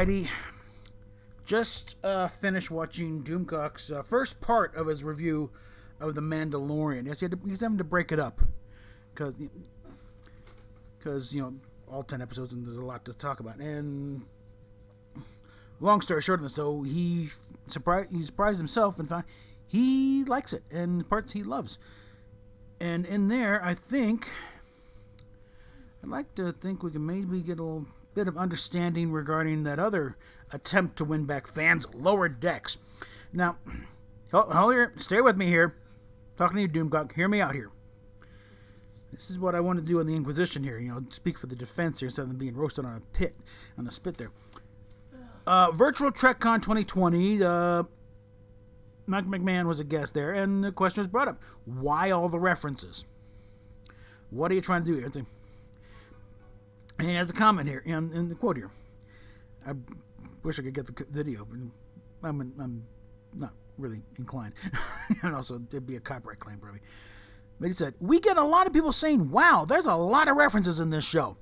Alrighty. Just finished watching Doomcock's first part of his review of The Mandalorian. Yes, he's having to break it up. Because, all 10 episodes and there's a lot to talk about. And long story short of this, though, he surprised himself and found he likes it. And parts he loves. And in there, I'd like to think we can maybe get a little bit of understanding regarding that other attempt to win back fans, Lower Decks. Now, stay with me here. Talking to you, Doomcock. Hear me out here. This is what I want to do in the Inquisition here. Speak for the defense here instead of being roasted on a spit there. Virtual TrekCon 2020. Mike McMahon was a guest there, and the question was brought up: why all the references? What are you trying to do here? And he has a comment here in the quote here. I wish I could get the video, but I'm not really inclined. And also, there'd be a copyright claim probably. But he said, we get a lot of people saying, wow, there's a lot of references in this show.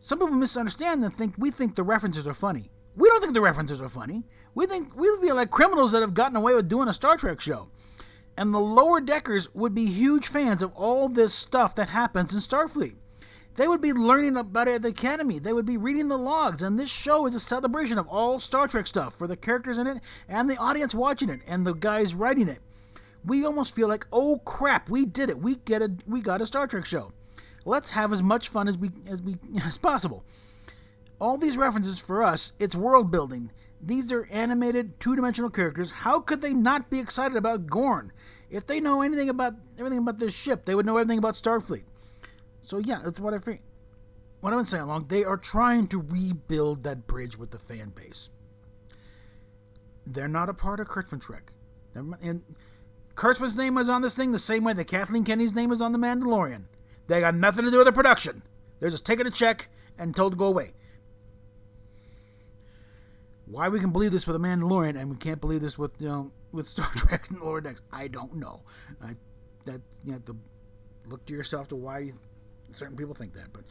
Some people misunderstand and we think the references are funny. We don't think the references are funny. We feel like criminals that have gotten away with doing a Star Trek show. And the Lower Deckers would be huge fans of all this stuff that happens in Starfleet. They would be learning about it at the Academy. They would be reading the logs. And this show is a celebration of all Star Trek stuff for the characters in it and the audience watching it and the guys writing it. We almost feel like, oh crap, we did it. We got a Star Trek show. Let's have as much fun as possible. All these references for us, it's world building. These are animated, two-dimensional characters. How could they not be excited about Gorn? If they know everything about this ship, they would know everything about Starfleet. So yeah, that's what I've been saying along. They are trying to rebuild that bridge with the fan base. They're not a part of Kurtzman Trek. And Kurtzman's name was on this thing the same way that Kathleen Kennedy's name was on The Mandalorian. They got nothing to do with the production. They're just taking a check and told to go away. Why we can believe this with The Mandalorian and we can't believe this with Star Trek and Lower Decks, I don't know. You have to look to yourself to why certain people think that. But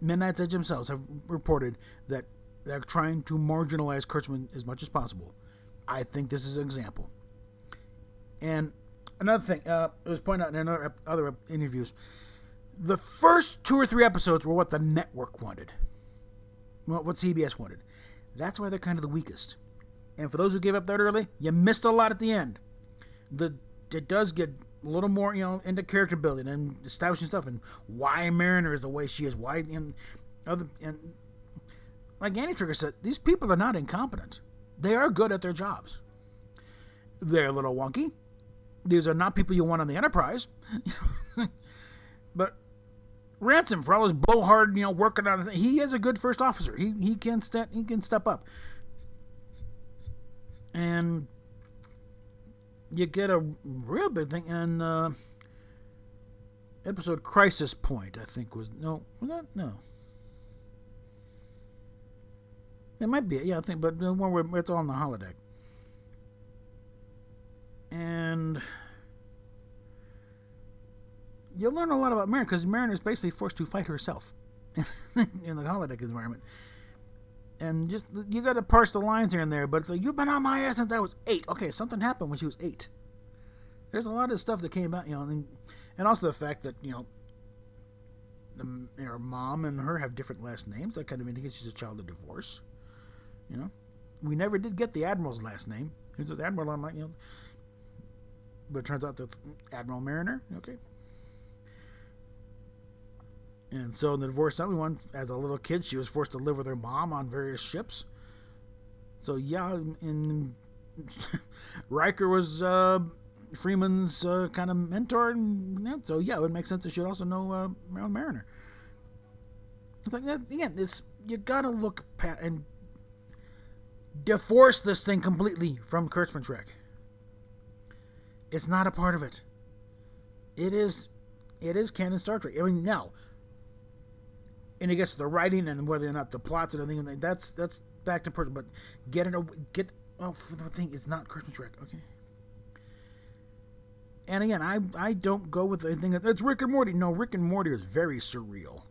Midnight's Edge themselves have reported that they're trying to marginalize Kurtzman as much as possible. I think this is an example. And another thing, it was pointed out in other interviews, the first 2 or 3 episodes were what the network wanted. What CBS wanted. That's why they're kind of the weakest. And for those who gave up that early, you missed a lot at the end. It does get a little more, into character building and establishing stuff and why Mariner is the way she is. Why and like Annie Trigger said, these people are not incompetent. They are good at their jobs. They're a little wonky. These are not people you want on the Enterprise. But Ransom, for all his blowhard, working on the thing, he is a good first officer. He can step up. And you get a real big thing in episode Crisis Point, I think was that? No. It might be, yeah, I think, but the one where it's all on the holodeck. And you'll learn a lot about Mariner because Mariner is basically forced to fight herself in the holodeck environment. And just, you got to parse the lines here and there, but it's like, you've been on my ass since I was 8. Okay, something happened when she was 8. There's a lot of stuff that came out, and also the fact that, her mom and her have different last names. That kind of indicates she's a child of divorce. We never did get the Admiral's last name. He was Admiral, I'm like, but it turns out that's Admiral Mariner. Okay. And so in the divorce one, as a little kid, she was forced to live with her mom on various ships. So yeah, and Riker was Freeman's kind of mentor, and so yeah, it would make sense that she'd also know Mariner. It's like that again. You gotta look and divorce this thing completely from Kurtzman Trek. It's not a part of it. It is canon Star Trek. I mean, now, and it gets to the writing and whether or not the plots and everything. That's back to person. But for the thing, it's not Kurtzman Trek. Okay. And again, I don't go with anything that's Rick and Morty. No, Rick and Morty is very surreal.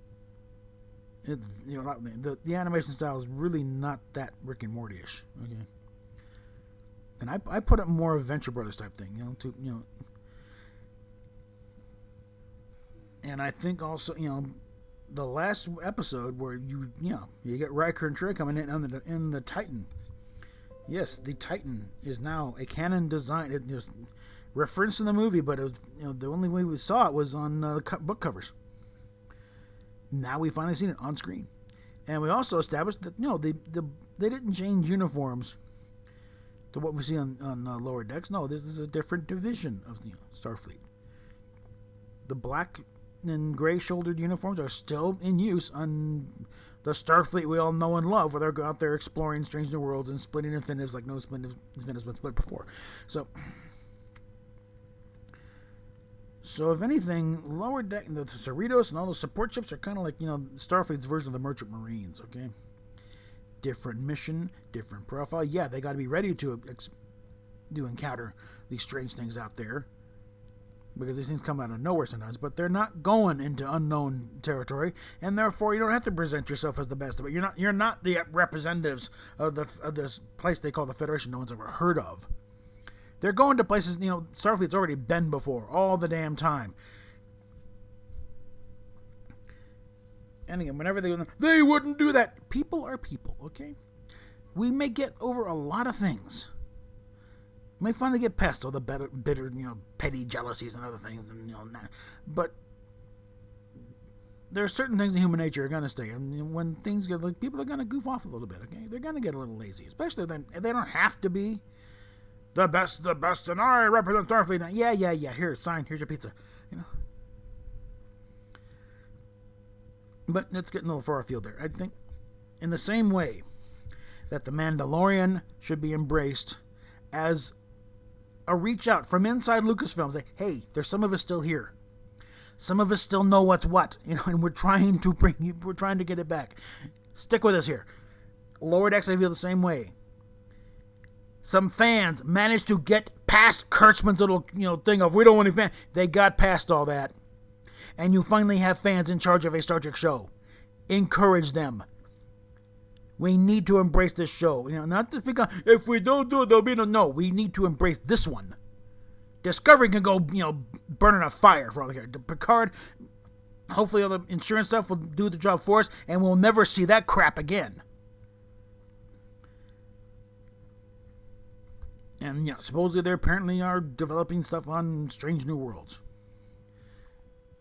It's, the animation style is really not that Rick and Morty-ish. Okay, and I put it more Venture Brothers type thing. And I think also the last episode where you get Riker and Trey coming in the Titan. Yes, the Titan is now a canon design. It was referenced in the movie, but it was, the only way we saw it was on the book covers. Now we finally seen it on screen, and we also established that they didn't change uniforms to what we see on lower decks. No, this is a different division of Starfleet. The black and gray shouldered uniforms are still in use on the Starfleet we all know and love, where they're out there exploring strange new worlds and splitting infinitives like no infinitives been split before. So if anything, lower deck, the Cerritos and all those support ships are kind of like Starfleet's version of the Merchant Marines. Okay, different mission, different profile. Yeah, they got to be ready to encounter these strange things out there, because these things come out of nowhere sometimes, but they're not going into unknown territory, and therefore you don't have to present yourself as the best of it. You're not the representatives of this place they call the Federation no one's ever heard of. They're going to places Starfleet's already been before all the damn time. And again, whenever they wouldn't do that. People are people, okay? We may get over a lot of things. We may finally get past all the bitter, petty jealousies and other things, but there are certain things in human nature are going to stay. And when things get people are going to goof off a little bit, okay? They're going to get a little lazy, especially if they don't have to be the best, and I represent Starfleet. Yeah. Here's your pizza, But let's get a little far afield there. I think, in the same way that the Mandalorian should be embraced as a reach out from inside Lucasfilm, say, hey, there's some of us still here. Some of us still know what's what, and we're trying to get it back. Stick with us here. Lower Decks, I feel the same way. Some fans managed to get past Kurtzman's little, thing of we don't want any fans. They got past all that. And you finally have fans in charge of a Star Trek show. Encourage them. We need to embrace this show. Not just because if we don't do it, there'll be no. We need to embrace this one. Discovery can go, burn in a fire for all the care. Picard, hopefully all the insurance stuff will do the job for us, and we'll never see that crap again. And supposedly they apparently are developing stuff on Strange New Worlds.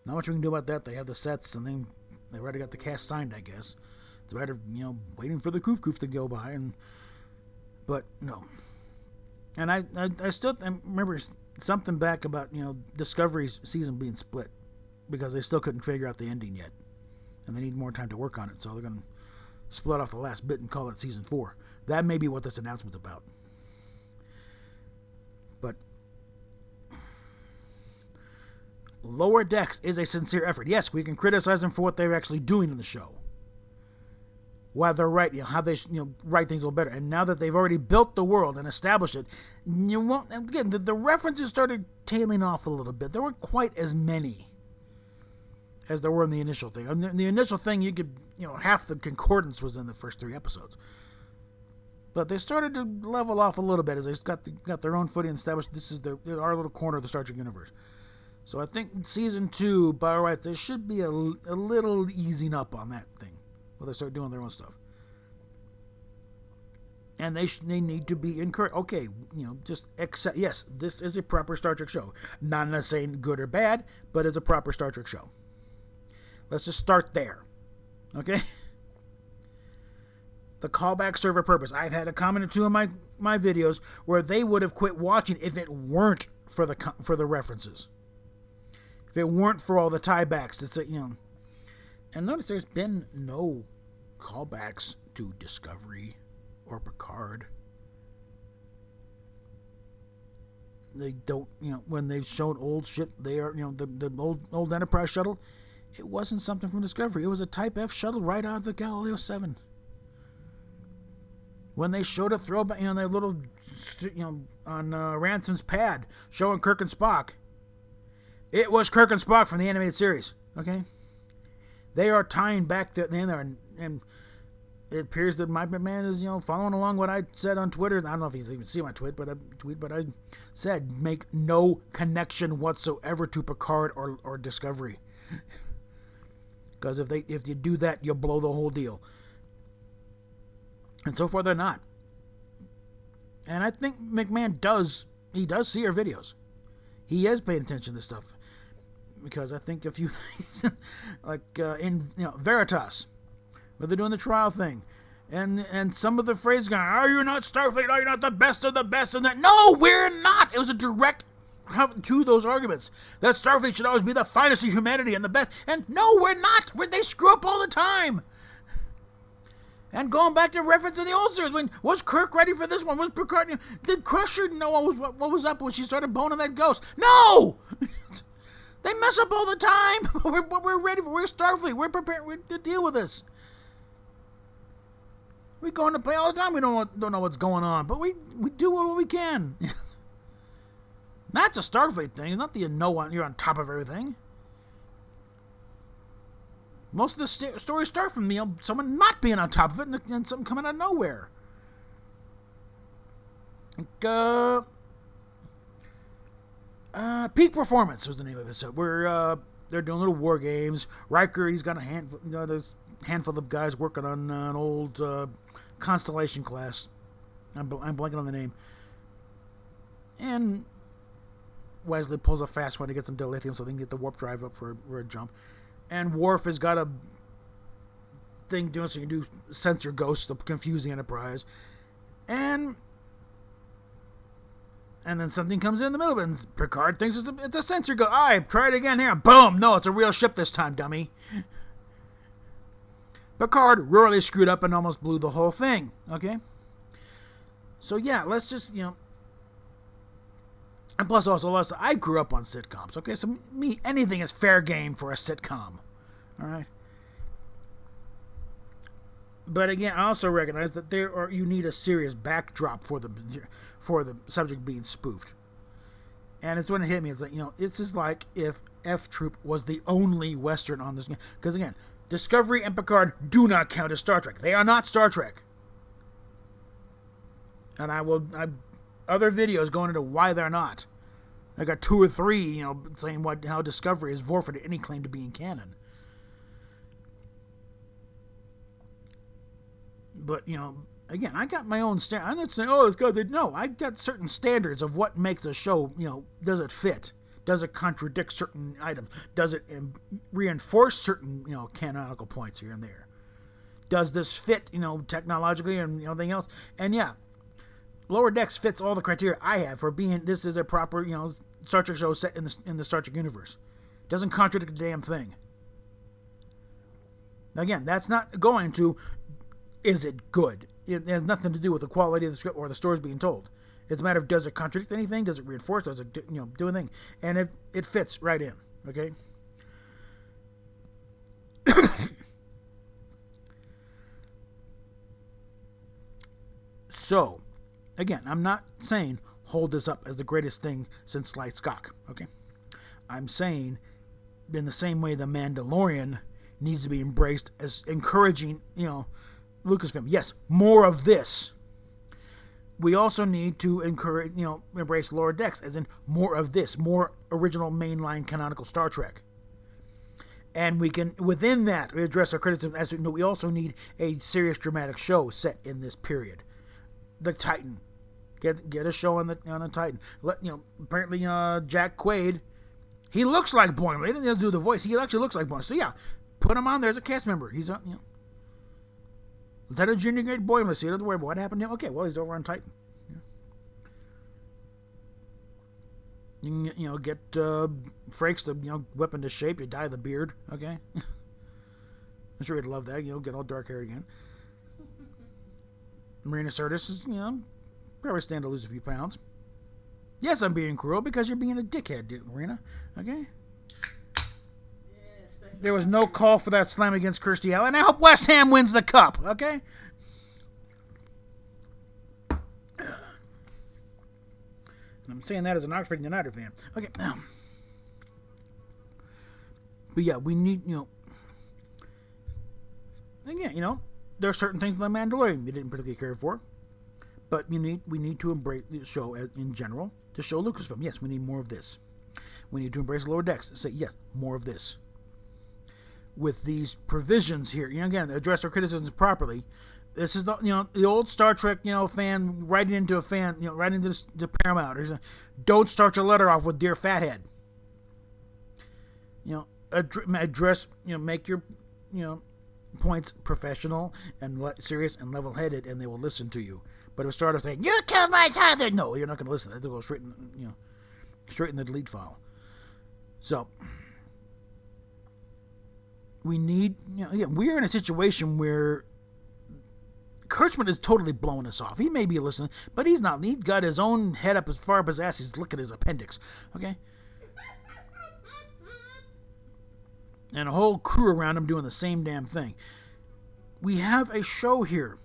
Not much we can do about that. They have the sets, and they already got the cast signed, I guess. It's a matter of, waiting for the koof to go by. But no. And I still remember something back about, Discovery's season being split, because they still couldn't figure out the ending yet. And they need more time to work on it, so they're going to split off the last bit and call it Season 4. That may be what this announcement's about. But Lower Decks is a sincere effort. Yes, we can criticize them for what they're actually doing in the show. While they're right, how they write things a little better. And now that they've already built the world and established it, you won't. Again, the references started tailing off a little bit. There weren't quite as many as there were in the initial thing. In the initial thing, you could, half the concordance was in the first 3 episodes. But they started to level off a little bit as they got their own footing and established this is our little corner of the Star Trek universe. So I think Season 2, by right, there should be a little easing up on that thing. Well, they start doing their own stuff. And they need to be encouraged. Okay, just accept, yes, this is a proper Star Trek show. Not necessarily good or bad, but it's a proper Star Trek show. Let's just start there. Okay? The callback serve a purpose. I've had a comment or two in my videos where they would have quit watching if it weren't for the references. If it weren't for all the tiebacks to say, And notice there's been no callbacks to Discovery or Picard. They don't, when they've shown old shit, they are, the old Enterprise shuttle, it wasn't something from Discovery. It was a Type F shuttle right out of the Galileo 7. When they showed a throwback, their little, on Ransom's pad, showing Kirk and Spock, it was Kirk and Spock from the animated series, okay? They are tying back in there, and it appears that my man is, following along what I said on Twitter. I don't know if he's even seen my tweet, but I said make no connection whatsoever to Picard or Discovery. Because if you do that, you'll blow the whole deal. And so far, they're not. And I think McMahon does see our videos. He has paid attention to this stuff. Because I think a few things, like in Veritas, where they're doing the trial thing, and some of the phrases going, "Are you not Starfleet? Are you not the best of the best?" And that, no, we're not. It was a direct to those arguments that Starfleet should always be the finest of humanity and the best. And no, we're not. They screw up all the time. And going back to reference to the old series, was Kirk ready for this one? Was Picard? Did Crusher know what was up when she started boning that ghost? No. They mess up all the time. We're ready for. We're Starfleet. We're prepared to deal with this. We go into play all the time. We don't know what's going on, but we do what we can. That's a Starfleet thing. It's not that you're on top of everything. Most of the stories start from someone not being on top of it and something coming out of nowhere. Peak Performance was the name of it. So they're doing little war games. Riker, he's got there's a handful of guys working on an old Constellation class. I'm blanking on the name. And Wesley pulls a fast one to get some dilithium so they can get the warp drive up for a jump. And Worf has got a thing doing so you can do sensor ghosts to confuse the Enterprise. And then something comes in the middle of it, and Picard thinks it's a sensor ghost. Try it again here. Boom! No, it's a real ship this time, dummy. Picard royally screwed up and almost blew the whole thing. Okay? So yeah, let's just, and plus also, I grew up on sitcoms. Okay? So anything is fair game for a sitcom. Alright? But again, I also recognize that you need a serious backdrop for the subject being spoofed. And it's when it hit me, it's like, it's just like if F Troop was the only Western on this. Because again, Discovery and Picard do not count as Star Trek. They are not Star Trek. And other videos going into why they're not. I got 2 or 3, saying how Discovery has forfeited any claim to being canon. But, again, I got my own standard. I'm not saying, it's good. No, I got certain standards of what makes a show, does it fit? Does it contradict certain items? Does it reinforce certain, canonical points here and there? Does this fit, technologically and everything else? And yeah, Lower Decks fits all the criteria I have for being, this is a proper, Star Trek show set in the Star Trek universe. Doesn't contradict a damn thing. Again, that's not going to, is it good? It has nothing to do with the quality of the script or the stories being told. It's a matter of, does it contradict anything? Does it reinforce? Does it do anything? And it fits right in. Okay. So, again, I'm not saying hold this up as the greatest thing since sliced cock. Okay. I'm saying, in the same way the Mandalorian needs to be embraced as encouraging, Lucasfilm, yes, more of this. We also need to encourage, embrace Lower Decks, as in more of this, more original mainline canonical Star Trek. And we can, within that, address our criticism as we also need a serious dramatic show set in this period. The Titan, get a show on the Titan. Apparently Jack Quaid, he looks like Boimler. He didn't do the voice. He actually looks like Boimler. So yeah, put him on there as a cast member. He's Lieutenant Junior Grade Boimler. So you don't have to worry about what happened to him. Okay, well, he's over on Titan. You can, get Frakes the whip into shape. You dye the beard. Okay, I'm sure he'd love that. Get all dark hair again. Marina Sirtis is probably stand to lose a few pounds. Yes, I'm being cruel because you're being a dickhead, Marina. Okay. There was no call for that slam against Kirstie Alley. And I hope West Ham wins the cup, okay? And I'm saying that as an Oxford United fan. Okay. But yeah, we need, again, there are certain things in the Mandalorian we didn't particularly care for, but we need to embrace the show in general to show Lucasfilm. Yes, we need more of this. We need to embrace Lower Decks and say yes, more of this. With these provisions here, again, address our criticisms properly. This is the old Star Trek fan writing into a fan writing to Paramount. Don't start your letter off with "Dear Fathead." Address make your points professional and serious and level-headed, and they will listen to you. But if a starter saying "You killed my father," no, you're not going to listen. They'll go straight in the delete file. So we need we're in a situation where Kurtzman is totally blowing us off. He may be listening, but he's not. He's got his own head up as far up his ass. He's looking at his appendix. Okay? And a whole crew around him doing the same damn thing. We have a show here.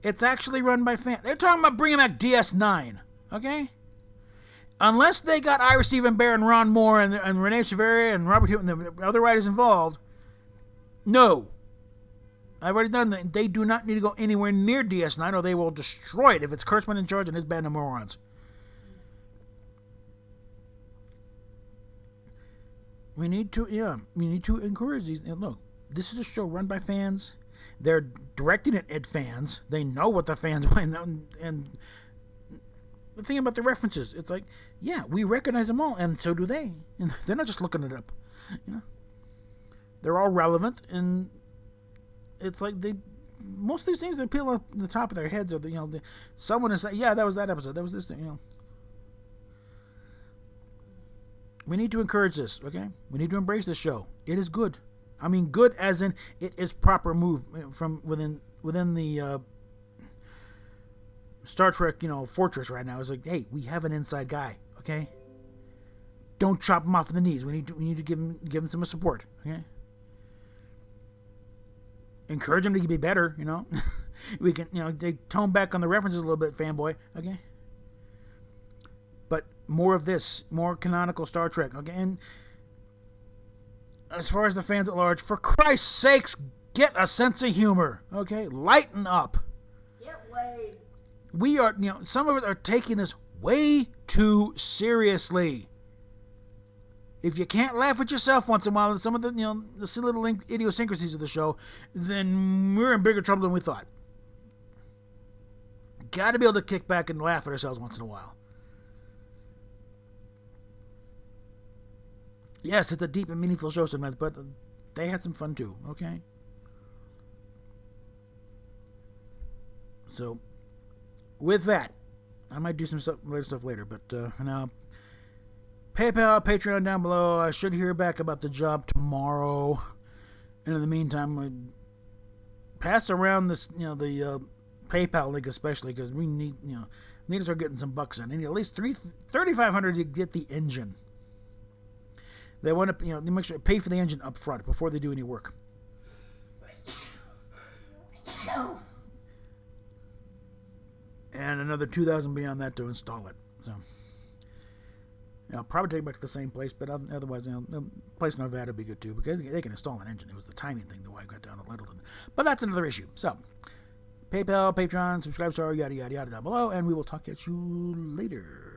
It's actually run by fans. They're talking about bringing back DS9. Okay? Unless they got Ira Stephen Bear and Ron Moore and Renee Severi and Robert Hewitt and the other writers involved, no. I've already done that. They do not need to go anywhere near DS9 or they will destroy it if it's Kurtzman in charge and his band of morons. We need to encourage these. Look, this is a show run by fans. They're directing it at fans. They know what the fans want. And the thing about the references, it's like, yeah, we recognize them all, and so do they. And they're not just looking it up. They're all relevant, and it's like most of these things they peel off the top of their heads, or someone is like, yeah, that was that episode, that was this thing. We need to encourage this, okay? We need to embrace this show. It is good. I mean, good as in it is proper move from within the Star Trek, fortress right now. It's like, hey, we have an inside guy, okay? Don't chop him off in the knees. We need to give him some support, okay? Encourage him to be better, We can, they tone back on the references a little bit, fanboy, okay? But more of this, more canonical Star Trek, okay? And as far as the fans at large, for Christ's sakes, get a sense of humor, okay? Lighten up. Get laid. We are, some of us are taking this way too seriously. If you can't laugh at yourself once in a while at some of the silly little idiosyncrasies of the show, then we're in bigger trouble than we thought. Got to be able to kick back and laugh at ourselves once in a while. Yes, it's a deep and meaningful show sometimes, but they had some fun too, okay? So, with that, I might do some stuff later, but for now, PayPal, Patreon down below. I should hear back about the job tomorrow. And in the meantime, I pass around this, the PayPal link especially, because we need to start getting some bucks in. And at least $3,500 to get the engine. They want to, they make sure to pay for the engine up front before they do any work. And another $2,000 beyond that to install it. So. I'll probably take it back to the same place, but otherwise, the place in Arvada would be good too, because they can install an engine. It was the timing thing, the way I got down to Littleton. But that's another issue. So, PayPal, Patreon, subscribe, yada, yada, yada down below, and we will talk at you later.